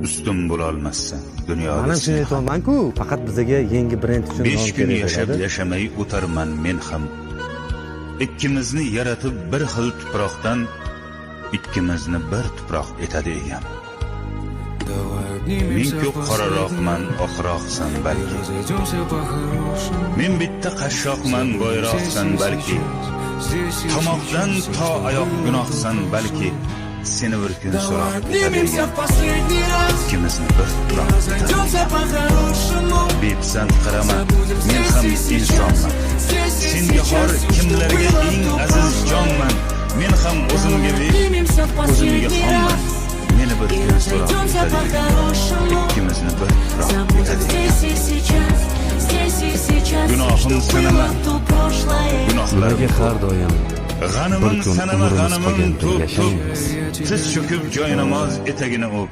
ustun bo'lolmassan dunyoda. Mana shuni aytayapman-ku, faqat bizga yangi brend uchun 5 kun yashab yashamay o'tarman men ham. Ikkimizni yaratib bir xil tuproqdan, ikkimizni bir tuproq etadi ekan. Men ko'p qoraroqman, oqroqsan balki. Men bitta qashshoqman, boyroqsan balki. Tomoqdan to oyoq gunohsan balki. Seni bir kun so'rab ikkimizni bir tuproq etadi. Bepisand qarama, men ham insonman. Senga xor kimlarga eng aziz jonman. Men ham o'zimga o'zimga xonman. Meni bir kun so'rab ikkimizni bir tuproq etadi. Gunohim sanama, gunohlarga har doim g'animim sanama, g'animim to'p. Tiz cho'kib joynamoz etagini o'p.